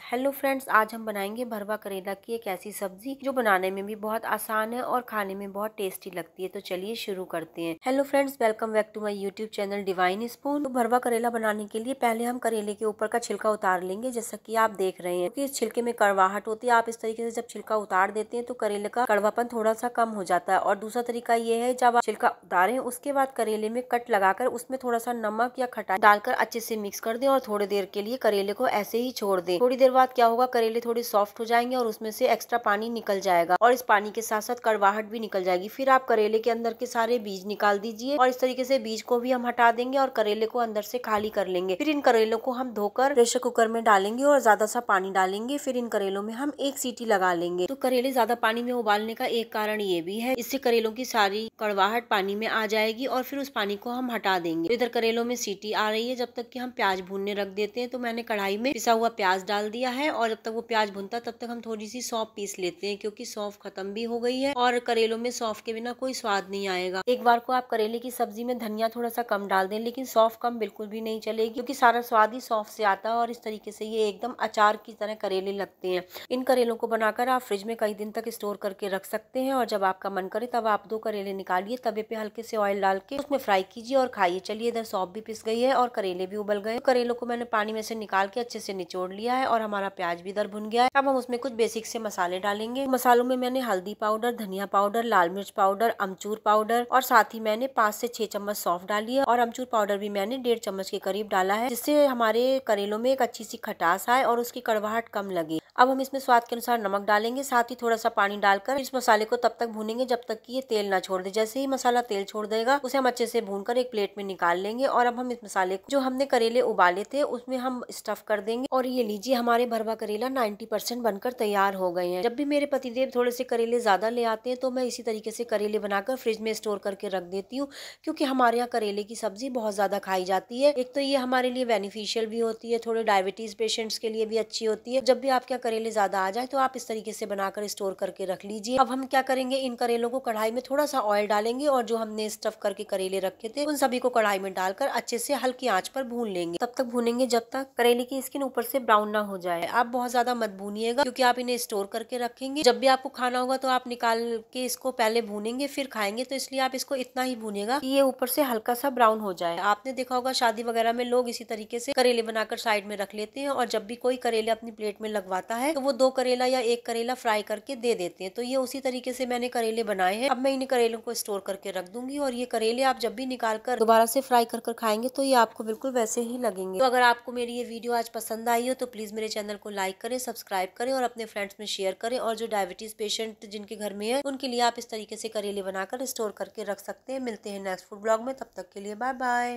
Hello friends, आज हम बनाएंगे भरवा करेला की एक ऐसी सब्जी जो बनाने में भी बहुत आसान है और खाने में बहुत टेस्टी लगती है। तो चलिए शुरू करते हैं। Hello friends, welcome back to my YouTube channel divine spoon. तो भरवा करेला बनाने के लिए पहले हम करेले के ऊपर का छिलका उतार लेंगे, जैसा कि आप देख रहे हैं। क्योंकि इस छिलके में कड़वाहट होती है, आप इस तरीके से जब छिलका उतार देते हैं तो करेले का कड़वापन थोड़ा सा कम हो जाता है। और दूसरा तरीका ये है, जब आप छिलका उतारें उसके बाद करेले में कट लगाकर उसमें थोड़ा सा नमक या खटाई डालकर अच्छे से मिक्स कर दें और थोड़ी देर के लिए करेले को ऐसे ही छोड़ दें। थोड़ी देर बाद क्या होगा, करेले थोड़े सॉफ्ट हो जाएंगे और उसमें से एक्स्ट्रा पानी निकल जाएगा और इस पानी के साथ साथ कड़वाहट भी निकल जाएगी। फिर आप करेले के अंदर के सारे बीज निकाल दीजिए और इस तरीके से बीज को भी हम हटा देंगे और करेले को अंदर से खाली कर लेंगे। फिर इन करेलों को हम धोकर प्रेशर कुकर में डालेंगे और ज्यादा सा पानी डालेंगे। फिर इन करेलों में हम एक सीटी लगा लेंगे। तो करेले ज्यादा पानी में उबालने का एक कारण ये भी है, इससे करेलों की सारी कड़वाहट पानी में आ जाएगी और फिर उस पानी को हम हटा देंगे। तो इधर करेलों में सीटी आ रही है, जब तक कि हम प्याज भूनने रख देते हैं। तो मैंने कढ़ाई में पिसा हुआ प्याज डाल दिया है और जब तक वो प्याज भुनता तब तक हम थोड़ी सी सौंफ पीस लेते हैं, क्योंकि सौंफ खत्म भी हो गई है और करेलों में सौंफ के बिना कोई स्वाद नहीं आएगा। एक बार को आप करेले की सब्जी में धनिया थोड़ा सा कम डाल दें, लेकिन सौंफ कम बिल्कुल भी नहीं चलेगी, क्योंकि सारा स्वाद ही सौंफ से आता है और इस तरीके से ये एकदम अचार की तरह करेले लगते हैं। इन करेलों को बनाकर आप फ्रिज में कई दिन तक स्टोर करके रख सकते हैं और जब आपका मन करे तब आप 2 करेले निकालिए, तवे पे हल्के से ऑयल डाल के उसमें फ्राई कीजिए और खाइए। चलिए, इधर सौंफ भी पिस गई है और करेले भी उबल गए। करेलों को मैंने पानी में से निकाल के अच्छे से निचोड़ लिया है और हमारा प्याज भी इधर भुन गया है। अब हम उसमें कुछ बेसिक से मसाले डालेंगे। मसालों में मैंने हल्दी पाउडर, धनिया पाउडर, लाल मिर्च पाउडर, अमचूर पाउडर और साथ ही मैंने 5 से 6 चम्मच सौंफ डाली है और अमचूर पाउडर भी मैंने 1.5 चम्मच के करीब डाला है, जिससे हमारे करेलों में एक अच्छी सी खटास आए और उसकी कड़वाहट कम लगे। अब हम इसमें स्वाद के अनुसार नमक डालेंगे, साथ ही थोड़ा सा पानी डालकर इस मसाले को तब तक भूनेंगे जब तक कि ये तेल ना छोड़ दे। जैसे ही मसाला तेल छोड़ देगा उसे हम अच्छे से भूनकर एक प्लेट में निकाल लेंगे और अब हम इस मसाले को, जो हमने करेले उबाले थे, उसमें हम स्टफ कर देंगे। और ये लीजिए, हमारे भरवा करेला 90% बनकर तैयार हो गए हैं। जब भी मेरे पतिदेव थोड़े से करेले ज्यादा ले आते हैं तो मैं इसी तरीके से करेले बनाकर फ्रिज में स्टोर करके रख देती हूँ, क्योंकि हमारे यहाँ करेले की सब्जी बहुत ज्यादा खाई जाती है। एक तो ये हमारे लिए बेनिफिशियल भी होती है, थोड़े डायबिटीज पेशेंट्स के लिए भी अच्छी होती है। जब भी आपके यहाँ करेले ज्यादा आ जाए तो आप इस तरीके से बनाकर स्टोर करके रख लीजिए। अब हम क्या करेंगे, इन करेलों को कढ़ाई में थोड़ा सा ऑयल डालेंगे और जो हमने स्टफ करके करेले रखे थे उन सभी को कढ़ाई में डालकर अच्छे से हल्की आंच पर भून लेंगे। तब तक भूनेंगे जब तक करेले की स्किन ऊपर से ब्राउन ना हो जाए। आप बहुत ज्यादा मत भूनिएगा, क्योंकि आप इन्हें स्टोर करके रखेंगे। जब भी आपको खाना होगा तो आप निकाल के इसको पहले भूनेंगे फिर खाएंगे, तो इसलिए आप इसको इतना ही भूनिएगा कि ये ऊपर से हल्का सा ब्राउन हो जाए। आपने देखा होगा शादी वगैरह में लोग इसी तरीके से करेले बनाकर साइड में रख लेते हैं और जब भी कोई करेले अपनी प्लेट में लगवाता है तो वो 2 करेला या 1 करेला फ्राई करके दे देते हैं। तो ये उसी तरीके से मैंने करेले बनाए हैं। अब मैं इन करेलों को स्टोर करके रख दूंगी और ये करेले आप जब भी निकाल कर दोबारा से फ्राई कर खाएंगे तो ये आपको बिल्कुल वैसे ही लगेंगे। तो अगर आपको मेरी ये वीडियो आज पसंद आई हो तो प्लीज मेरे चैनल को लाइक करें, सब्सक्राइब करें और अपने फ्रेंड्स में शेयर करें। और जो डायबिटीज पेशेंट जिनके घर में है उनके लिए आप इस तरीके से करेले बनाकर स्टोर करके रख सकते हैं। मिलते हैं नेक्स्ट फूड ब्लॉग में, तब तक के लिए बाय बाय।